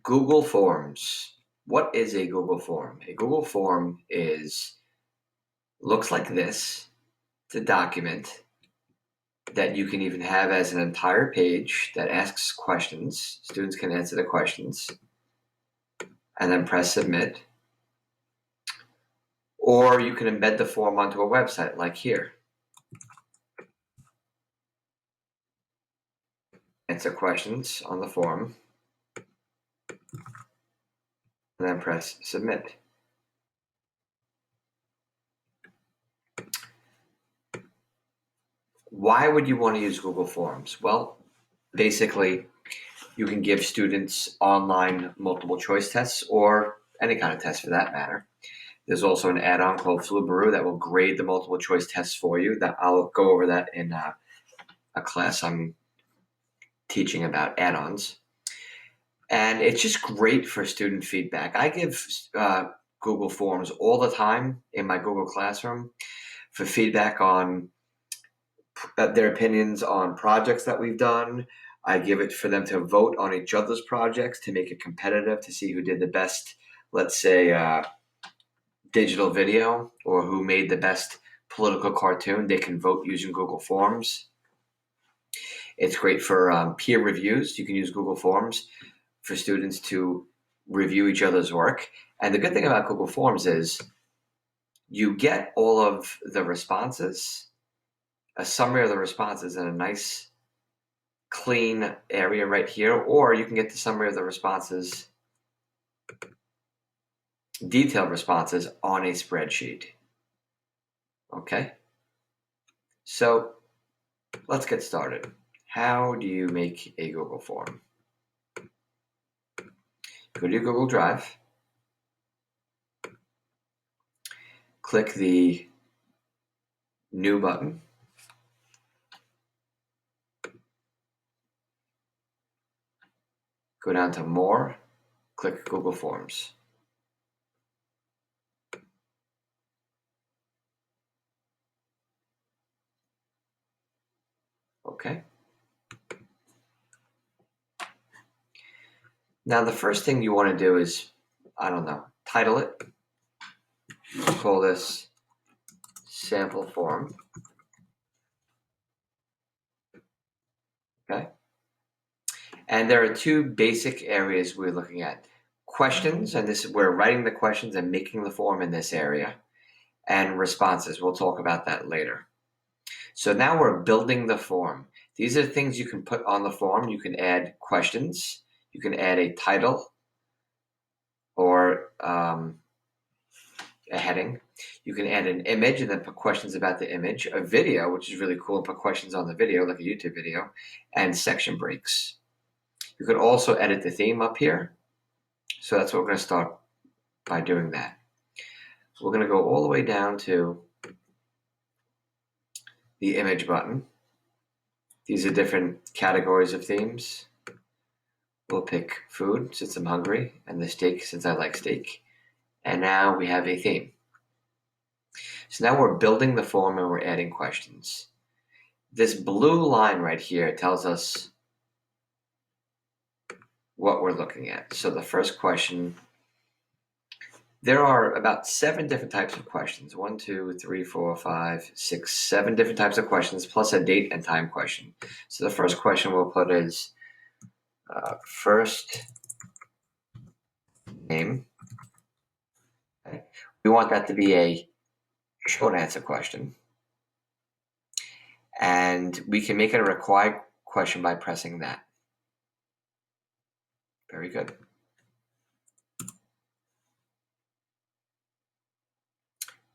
Google Forms. What is a Google Form? A Google Form looks like this. It's a document that you can even have as an entire page that asks questions. Students can answer the questions and then press submit. Or you can embed the form onto a website like here. Answer questions on the form and then press submit. Why would you want to use Google Forms? Well, basically, you can give students online multiple choice tests or any kind of test for that matter. There's also an add-on called Flubaroo that will grade the multiple choice tests for you. That I'll go over that in a class I'm teaching about add-ons. And it's just great for student feedback. I give Google Forms all the time in my Google Classroom for feedback on their opinions on projects that we've done. I give it for them to vote on each other's projects to make it competitive to see who did the best, let's say, digital video or who made the best political cartoon. They can vote using Google Forms. It's great for peer reviews. You can use Google Forms for students to review each other's work. And the good thing about Google Forms is you get all of the responses, a summary of the responses in a nice, clean area right here, or you can get the summary of the responses, detailed responses on a spreadsheet. Okay? So let's get started. How do you make a Google form? Go to your Google Drive. Click the New button. Go down to More. Click Google Forms. Okay. Now the first thing you want to do is, title it. Call this sample form. Okay. And there are two basic areas we're looking at. Questions, and we're writing the questions and making the form in this area, and responses. We'll talk about that later. So now we're building the form. These are things you can put on the form. You can add questions. You can add a title or a heading. You can add an image and then put questions about the image, a video, which is really cool, and put questions on the video, like a YouTube video, and section breaks. You can also edit the theme up here. So that's what we're going to start by doing that. So we're going to go all the way down to the image button. These are different categories of themes. We'll pick food since I'm hungry, and the steak since I like steak. And now we have a theme. So now we're building the form and we're adding questions. This blue line right here tells us what we're looking at. So the first question, there are about 7 different types of questions. 1, 2, 3, 4, 5, 6, 7 different types of questions, plus a date and time question. So the first question we'll put is first name. Okay. We want that to be a short answer question. And we can make it a required question by pressing that. Very good.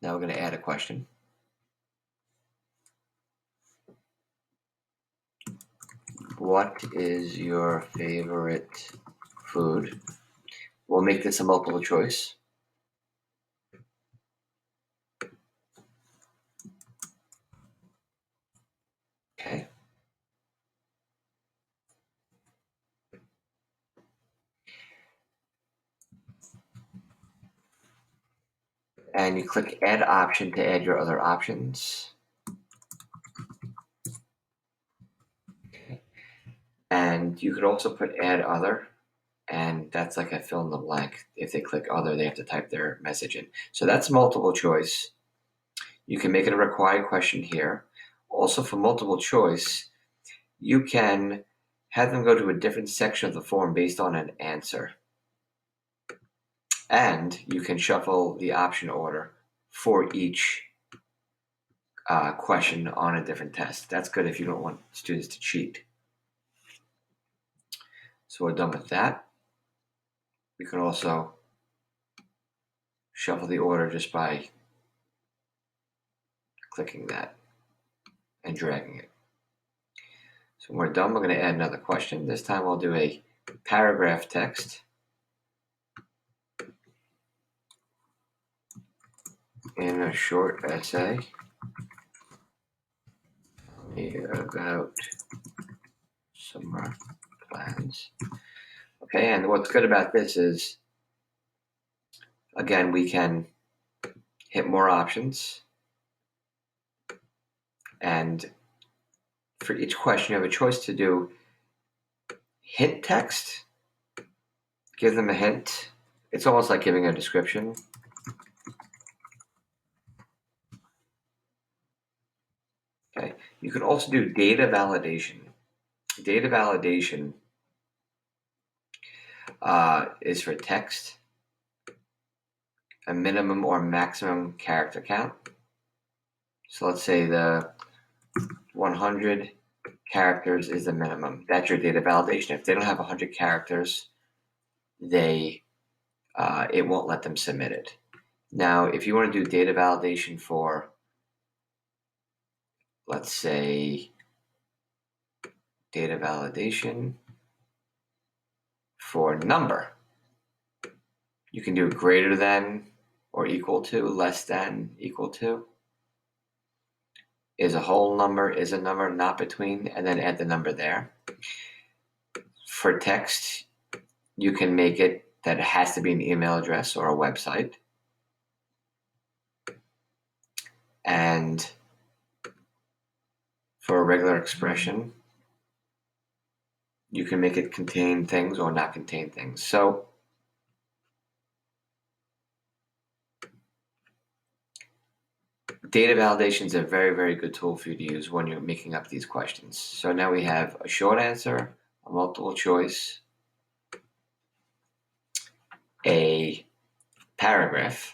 Now we're going to add a question. What is your favorite food? We'll make this a multiple choice. Okay. And you click Add Option to add your other options. Okay. And you could also put Add Other. and that's like a fill in the blank. If they click other, they have to type their message in. So that's multiple choice. You can make it a required question here. Also for multiple choice, you can have them go to a different section of the form based on an answer. And you can shuffle the option order for each question on a different test. That's good if you don't want students to cheat. So we're done with that. We can also shuffle the order just by clicking that and dragging it. So when we're done, we're going to add another question. This time we'll do a paragraph text in a short essay about summer plans. Okay, and what's good about this is, again, we can hit more options, and for each question you have a choice to do hint text, give them a hint. It's almost like giving a description. Okay, you can also do data validation. Data validation is for text, a minimum or maximum character count. So let's say the 100 characters is the minimum. That's your data validation. If they don't have 100 characters, it won't let them submit it. Now, if you want to do data validation for, let's say, data validation for number, you can do greater than or equal to, less than, equal to. Is a whole number, is a number, not between, and then add the number there. For text, you can make it that it has to be an email address or a website. And for a regular expression, you can make it contain things or not contain things. So data validation is a very, very good tool for you to use when you're making up these questions. So now we have a short answer, a multiple choice, a paragraph.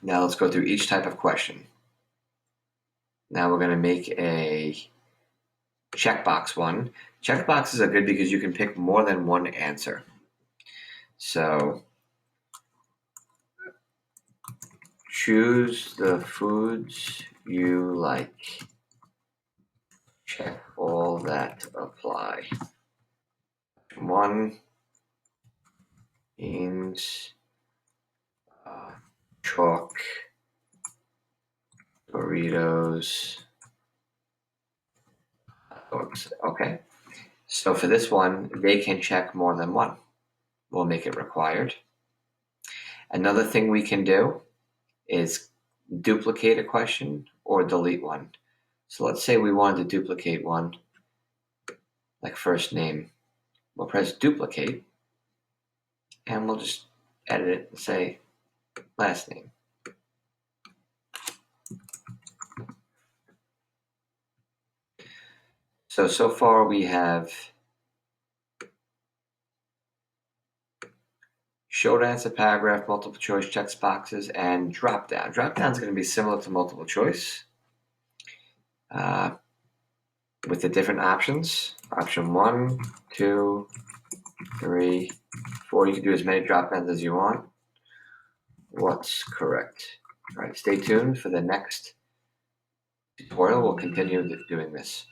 Now let's go through each type of question. Now we're going to make a checkbox one. Checkboxes are good because you can pick more than one answer. So choose the foods you like. Check all that apply. One means chalk, burritos, hot dogs. Okay. So for this one, they can check more than one. We'll make it required. Another thing we can do is duplicate a question or delete one. So let's say we wanted to duplicate one, like first name. We'll press duplicate, and we'll just edit it and say last name. So far we have short answer, paragraph, multiple choice, checks boxes, and drop down. Drop down is going to be similar to multiple choice with the different options. Option 1, 2, 3, 4. You can do as many drop downs as you want. What's correct? All right, stay tuned for the next tutorial. We'll continue doing this.